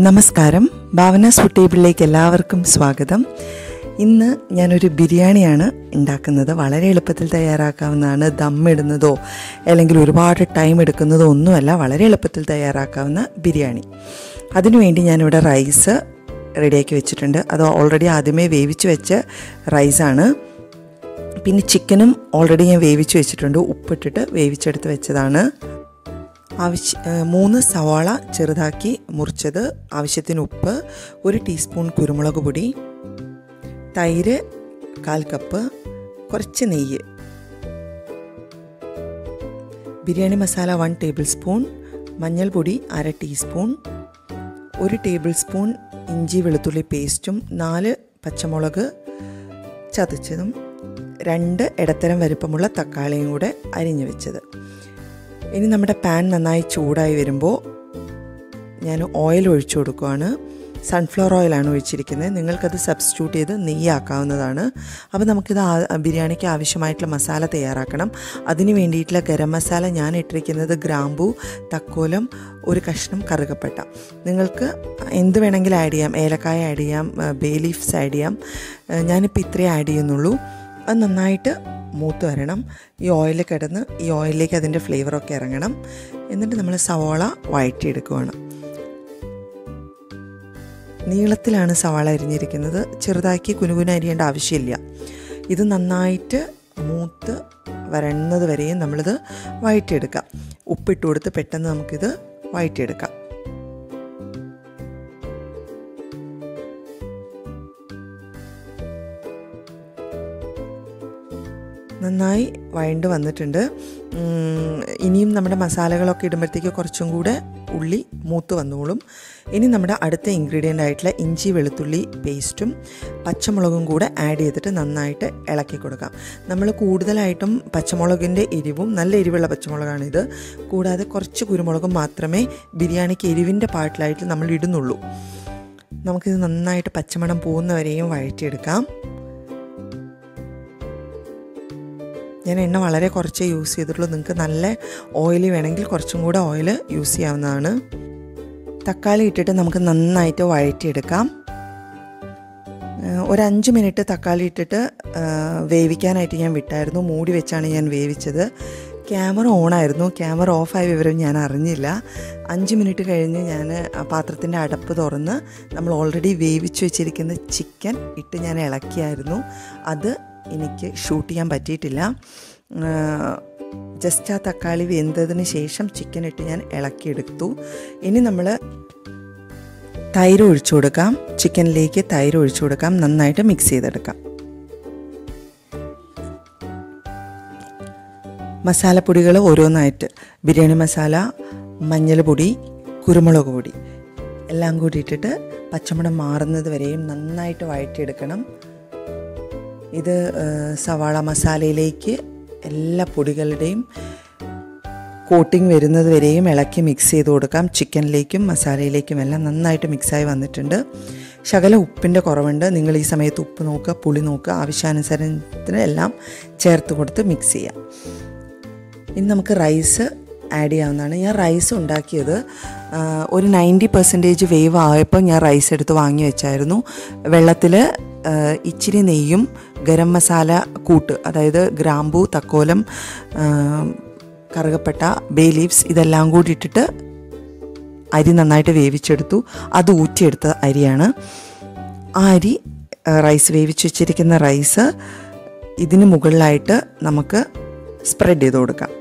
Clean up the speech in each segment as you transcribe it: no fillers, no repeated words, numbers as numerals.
നമസ്കാരം, ഭാവനാസ് ഫുഡ് ടേബിളിലേക്ക് എല്ലാവർക്കും സ്വാഗതം. ഇന്ന് ഞാനൊരു ബിരിയാണിയാണ് ഉണ്ടാക്കുന്നത്. വളരെ എളുപ്പത്തിൽ തയ്യാറാക്കാവുന്നതാണ്. ദമ്മിടുന്നതോ അല്ലെങ്കിൽ ഒരുപാട് ടൈം എടുക്കുന്നതോ ഒന്നുമല്ല, വളരെ എളുപ്പത്തിൽ തയ്യാറാക്കാവുന്ന ബിരിയാണി. അതിനുവേണ്ടി ഞാനിവിടെ റൈസ് റെഡിയാക്കി വെച്ചിട്ടുണ്ട്. അത് ഓൾറെഡി ആദ്യമേ വേവിച്ച് വെച്ച റൈസാണ്. പിന്നെ ചിക്കനും ഓൾറെഡി ഞാൻ വേവിച്ച് വെച്ചിട്ടുണ്ട്, ഉപ്പിട്ടിട്ട് വേവിച്ചെടുത്ത് വെച്ചതാണ്. 3 സവാള ചെറുതാക്കി മുറിച്ചത്, ആവശ്യത്തിന് ഉപ്പ്, 1 ടീസ്പൂൺ കുരുമുളക് പൊടി, തൈര് 1/4 കപ്പ്, കുറച്ച് നെയ്യ്, ബിരിയാണി മസാല 1 ടേബിൾ സ്പൂൺ, മഞ്ഞൾപ്പൊടി 1/2 ടീസ്പൂൺ, 1 ടേബിൾ സ്പൂൺ ഇഞ്ചി വെളുത്തുള്ളി പേസ്റ്റും, 4 പച്ചമുളക് ചതച്ചതും, 2 ഇടത്തരം വലുപ്പമുള്ള തക്കാളിയും കൂടെ അരിഞ്ഞു വെച്ചത്. ഇനി നമ്മുടെ പാൻ നന്നായി ചൂടായി വരുമ്പോൾ ഞാൻ ഓയിൽ ഒഴിച്ചു കൊടുക്കുകയാണ്. സൺഫ്ലവർ ഓയിലാണ് ഒഴിച്ചിരിക്കുന്നത്. നിങ്ങൾക്കത് സബ്സ്റ്റിറ്റ്യൂട്ട് ചെയ്ത് നെയ്യാക്കാവുന്നതാണ്. അപ്പോൾ നമുക്കിത് ബിരിയാണിക്ക് ആവശ്യമായിട്ടുള്ള മസാല തയ്യാറാക്കണം. അതിന് വേണ്ടിയിട്ടുള്ള ഗരം മസാല ഞാൻ ഇട്ടിരിക്കുന്നത് ഗ്രാമ്പൂ, തക്കോലം, 1 കഷ്ണം കറുകപ്പട്ട. നിങ്ങൾക്ക് എന്ത് വേണമെങ്കിലും ആഡ് ചെയ്യാം. ഏലക്കായ ആഡ് ചെയ്യാം, ബേ ലീഫ്സ് ആഡ് ചെയ്യാം. ഞാനിപ്പോൾ ഇത്രയേ ആഡ് ചെയ്യുന്നുള്ളൂ. അത് നന്നായിട്ട് മൂത്ത് വരണം. ഈ ഓയിൽ കിടന്ന് ഈ ഓയിലിലേക്ക് അതിൻ്റെ ഫ്ലേവറൊക്കെ ഇറങ്ങണം. എന്നിട്ട് നമ്മൾ സവാള വഴറ്റിയെടുക്കുകയാണ്. നീളത്തിലാണ് സവാള അരിഞ്ഞിരിക്കുന്നത്. ചെറുതാക്കി കുനുകുന അരിയേണ്ട ആവശ്യമില്ല. ഇത് നന്നായിട്ട് മൂത്ത് വരണത് വരെയും നമ്മളിത് വഴറ്റിയെടുക്കാം. ഉപ്പിട്ട് കൊടുത്ത് പെട്ടെന്ന് നമുക്കിത് വഴറ്റിയെടുക്കാം. നന്നായി വഴണ്ട് വന്നിട്ടുണ്ട്. ഇനിയും നമ്മുടെ മസാലകളൊക്കെ ഇടുമ്പോഴത്തേക്ക് കുറച്ചും കൂടെ ഉള്ളി മൂത്ത് വന്നോളും. ഇനി നമ്മുടെ അടുത്ത ഇൻഗ്രീഡിയൻ്റ് ആയിട്ടുള്ള ഇഞ്ചി വെളുത്തുള്ളി പേസ്റ്റും പച്ചമുളകും കൂടെ ആഡ് ചെയ്തിട്ട് നന്നായിട്ട് ഇളക്കി കൊടുക്കാം. നമ്മൾ കൂടുതലായിട്ടും പച്ചമുളകിൻ്റെ എരിവും, നല്ല എരിവുള്ള പച്ചമുളകാണിത്, കൂടാതെ കുറച്ച് കുരുമുളകും മാത്രമേ ബിരിയാണിക്ക് എരിവിൻ്റെ പാർട്ടിലായിട്ട് നമ്മൾ ഇടുന്നുള്ളൂ. നമുക്കിത് നന്നായിട്ട് പച്ചമണം പോകുന്നവരെയും വഴറ്റിയെടുക്കാം. ഞാൻ എണ്ണ വളരെ കുറച്ചേ യൂസ് ചെയ്തിട്ടുള്ളൂ. നിങ്ങൾക്ക് നല്ല ഓയിൽ വേണമെങ്കിൽ കുറച്ചും കൂടെ ഓയിൽ യൂസ് ചെയ്യാവുന്നതാണ്. തക്കാളി ഇട്ടിട്ട് നമുക്ക് നന്നായിട്ട് വഴറ്റിയെടുക്കാം. ഒരു 5 മിനിറ്റ് തക്കാളി ഇട്ടിട്ട് വേവിക്കാനായിട്ട് ഞാൻ വിട്ടായിരുന്നു. മൂടി വെച്ചാണ് ഞാൻ വേവിച്ചത്. ക്യാമറ ഓണായിരുന്നു. ക്യാമറ ഓഫായ വിവരം ഞാൻ അറിഞ്ഞില്ല. 5 മിനിറ്റ് കഴിഞ്ഞ് ഞാൻ പാത്രത്തിൻ്റെ അടപ്പ് തുറന്ന് നമ്മൾ ഓൾറെഡി വേവിച്ച് വെച്ചിരിക്കുന്ന ചിക്കൻ ഇട്ട് ഞാൻ ഇളക്കിയായിരുന്നു. അത് എനിക്ക് ഷൂട്ട് ചെയ്യാൻ പറ്റിയിട്ടില്ല. ജസ്റ്റ് ആ തക്കാളി വെന്തതിന് ശേഷം ചിക്കൻ ഇട്ട് ഞാൻ ഇളക്കിയെടുത്തു. ഇനി നമ്മൾ തൈര് ഒഴിച്ചു കൊടുക്കാം. ചിക്കനിലേക്ക് തൈര് ഒഴിച്ചു കൊടുക്കാം. നന്നായിട്ട് മിക്സ് ചെയ്തെടുക്കാം. മസാലപ്പൊടികൾ ഓരോന്നായിട്ട്, ബിരിയാണി മസാല, മഞ്ഞൾപ്പൊടി, കുരുമുളക് പൊടി എല്ലാം കൂടി ഇട്ടിട്ട് പച്ചമണം മാറുന്നത് വരെയും നന്നായിട്ട് വഴറ്റിയെടുക്കണം. ഇത് സവാള മസാലയിലേക്ക് എല്ലാ പൊടികളുടെയും കോട്ടിങ് വരുന്നത് വരെയും ഇളക്കി മിക്സ് ചെയ്ത് കൊടുക്കാം. ചിക്കനിലേക്കും മസാലയിലേക്കും എല്ലാം നന്നായിട്ട് മിക്സായി വന്നിട്ടുണ്ട്. ശകല ഉപ്പിൻ്റെ കുറവുണ്ട്. നിങ്ങൾ ഈ സമയത്ത് ഉപ്പ് നോക്കുക, പുളി നോക്കുക, ആവശ്യാനുസരണത്തിന് എല്ലാം ചേർത്ത് കൊടുത്ത് മിക്സ് ചെയ്യാം. ഇനി നമുക്ക് റൈസ് ആഡ് ചെയ്യാവുന്നതാണ്. ഞാൻ റൈസ് ഉണ്ടാക്കിയത് ഒരു 90% വേവ് ആയപ്പോൾ ഞാൻ റൈസ് എടുത്ത് വാങ്ങി വെച്ചായിരുന്നു. വെള്ളത്തിൽ ഇച്ചിരി നെയ്യും ഗരം മസാല കൂട്ട്, അതായത് ഗ്രാമ്പൂ, തക്കോലം, കറുകപ്പട്ട, ബേ ലീവ്സ് ഇതെല്ലാം കൂടി ഇട്ടിട്ട് അരി നന്നായിട്ട് വേവിച്ചെടുത്തു. അത് ഊറ്റിയെടുത്ത അരിയാണ്. ആ അരി റൈസ് വേവിച്ച് വെച്ചിരിക്കുന്ന റൈസ് ഇതിന് മുകളിലായിട്ട് നമുക്ക് സ്പ്രെഡ് ചെയ്ത് കൊടുക്കാം.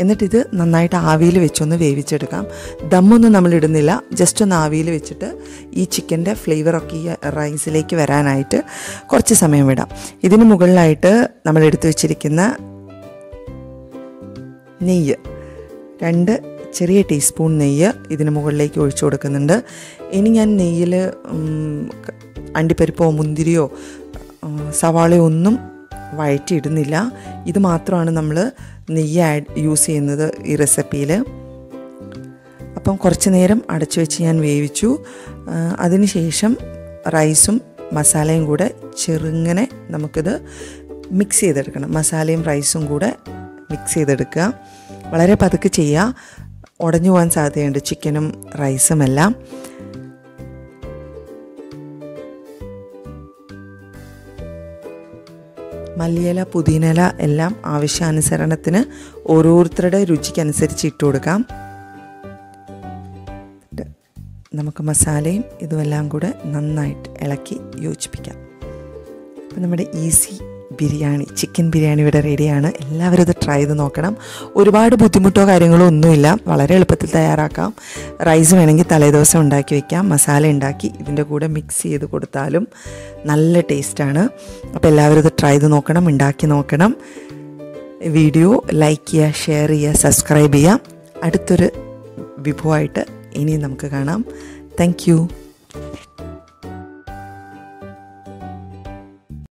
എന്നിട്ടിത് നന്നായിട്ട് ആവിയിൽ വെച്ചൊന്ന് വേവിച്ചെടുക്കാം. ദമ്മൊന്നും നമ്മൾ ഇടുന്നില്ല, ജസ്റ്റ് ഒന്ന് ആവിയിൽ വെച്ചിട്ട് ഈ ചിക്കൻ്റെ ഫ്ലേവറൊക്കെ ഈ റൈസിലേക്ക് വരാനായിട്ട് കുറച്ച് സമയം വിടാം. ഇതിന് മുകളിലായിട്ട് നമ്മൾ എടുത്തു വെച്ചിരിക്കുന്ന നെയ്യ്, 2 ചെറിയ ടീസ്പൂൺ നെയ്യ് ഇതിന് മുകളിലേക്ക് ഒഴിച്ചു കൊടുക്കുന്നുണ്ട്. ഇനി ഞാൻ നെയ്യിൽ അണ്ടിപ്പരിപ്പോ മുന്തിരിയോ സവാളയോ ഒന്നും വഴറ്റിയിടുന്നില്ല. ഇത് മാത്രമാണ് നമ്മൾ നെയ്യ് യൂസ് ചെയ്യുന്നത് ഈ റെസിപ്പിയിൽ. അപ്പം കുറച്ച് നേരം അടച്ചു വെച്ച് ഞാൻ വേവിച്ചു. അതിനുശേഷം റൈസും മസാലയും കൂടെ ചെറുങ്ങനെ നമുക്കിത് മിക്സ് ചെയ്തെടുക്കണം. മസാലയും റൈസും കൂടെ മിക്സ് ചെയ്തെടുക്കുക. വളരെ പതുക്കെ ചെയ്യുക, ഉടഞ്ഞു പോകാൻ സാധ്യതയുണ്ട് ചിക്കനും റൈസും എല്ലാം. മല്ലിയില പുതിനയില എല്ലാം ആവശ്യാനുസരണത്തിന് ഓരോരുത്തരുടെ രുചിക്കനുസരിച്ച് ഇട്ട് കൊടുക്കാം. നമുക്ക് മസാലയും ഇതുമെല്ലാം കൂടെ നന്നായിട്ട് ഇളക്കി യോജിപ്പിക്കാം. അപ്പോൾ നമ്മുടെ ഈസി ബിരിയാണി, ചിക്കൻ ബിരിയാണി ഇവിടെ റെഡിയാണ്. എല്ലാവരും ഇത് ട്രൈ ചെയ്ത് നോക്കണം. ഒരുപാട് ബുദ്ധിമുട്ടോ കാര്യങ്ങളോ ഒന്നുമില്ല, വളരെ എളുപ്പത്തിൽ തയ്യാറാക്കാം. റൈസ് വേണമെങ്കിൽ തലേദിവസം ഉണ്ടാക്കി വയ്ക്കാം. മസാല ഉണ്ടാക്കി ഇതിൻ്റെ കൂടെ മിക്സ് ചെയ്ത് കൊടുത്താലും നല്ല ടേസ്റ്റാണ്. അപ്പോൾ എല്ലാവരും ഇത് ട്രൈ ചെയ്ത് നോക്കണം, ഉണ്ടാക്കി നോക്കണം. വീഡിയോ ലൈക്ക് ചെയ്യുക, ഷെയർ ചെയ്യുക, സബ്സ്ക്രൈബ് ചെയ്യുക. അടുത്തൊരു വിഭവമായിട്ട് ഇനി നമുക്ക് കാണാം. Thank you.